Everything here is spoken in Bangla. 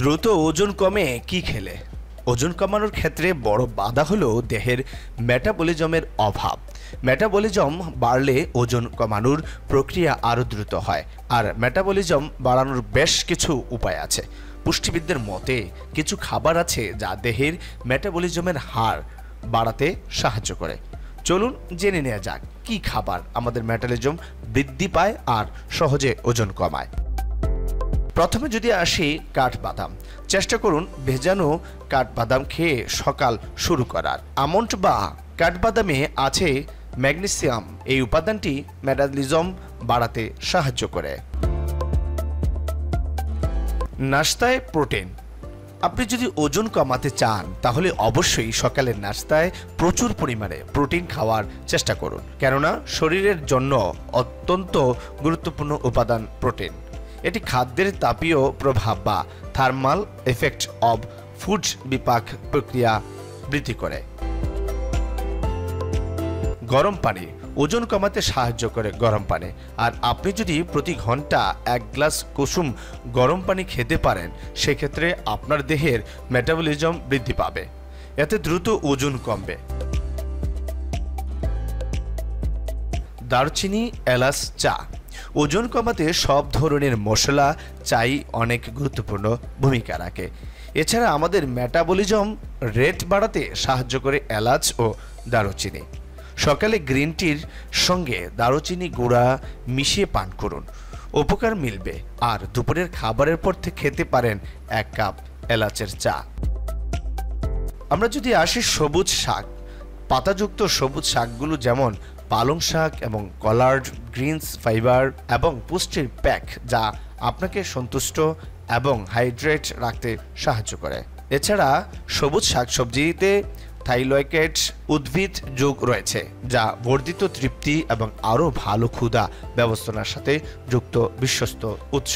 দ্রুত ওজন কমে কি খেলে? ওজন কমানোর ক্ষেত্রে বড় বাধা হলো দেহের মেটাবলিজমের অভাব। মেটাবলিজম বাড়লে ওজন কমানোর প্রক্রিয়া আরও দ্রুত হয়। আর মেটাবলিজম বাড়ানোর বেশ কিছু উপায় আছে। পুষ্টিবিদদের মতে কিছু খাবার আছে যা দেহের মেটাবলিজমের হার বাড়াতে সাহায্য করে। চলুন জেনে নেওয়া যাক কি খাবার আমাদের মেটাবলিজম বৃদ্ধি পায় আর সহজে ওজন কমায়। প্রথমে যদি আসি কাঠবাদাম, চেষ্টা করুন ভেজানো কাঠবাদাম খেয়ে সকাল শুরু করার। আমন্ড বা কাঠবাদামে আছে ম্যাগনেসিয়াম। এই উপাদানটি মেটাবলিজম বাড়াতে সাহায্য করে। নাস্তায় প্রোটিন। আপনি যদি ওজন কমাতে চান তাহলে অবশ্যই সকালের নাস্তায় প্রচুর পরিমাণে প্রোটিন খাওয়ার চেষ্টা করুন, কেননা শরীরের জন্য অত্যন্ত গুরুত্বপূর্ণ উপাদান প্রোটিন। এটি খাদ্যের তাপীয় প্রভাব বা থার্মাল এফেক্ট অব ফুড বিপাক প্রক্রিয়া বৃদ্ধি করে। গরম পানি ওজন কমাতে সাহায্য করে। গরম পানি, আর আপনি যদি প্রতি ঘন্টা 1 গ্লাস কুসুম গরম পানি খেতে পারেন সেক্ষেত্রে আপনার দেহের মেটাবলিজম বৃদ্ধি পাবে, এতে দ্রুত ওজন কমবে। দারচিনি, এলাচ, চা। ওজন কমাতে সব ধরনের মশলা, চাই অনেক গুরুত্বপূর্ণ ভূমিকা রাখে। এছাড়া আমাদের মেটাবলিজম রেট বাড়াতে সাহায্য করে এলাচ ও দারুচিনি। সকালে গ্রিন টির সঙ্গে দারুচিনি গুঁড়া মিশিয়ে পান করুন, উপকার মিলবে। আর দুপুরের খাবারের পর থেকে খেতে পারেন 1 কাপ এলাচের চা। আমরা যদি আসি সবুজ শাক, পাতাযুক্ত সবুজ শাকগুলো যেমন পালং শাক এবং কলার্ড গ্রিনস ফাইবার এবং পুষ্টির প্যাক, যা আপনাকে সন্তুষ্ট এবং হাইড্রেট রাখতে সাহায্য করে। এছাড়া সবুজ শাকসবজিতে থাইরয়েড উদ্ভিদ যোগ রয়েছে, যা বর্ধিত তৃপ্তি এবং আরও ভালো ক্ষুধা ব্যবস্থার সাথে যুক্ত বিশ্বস্ত উৎস।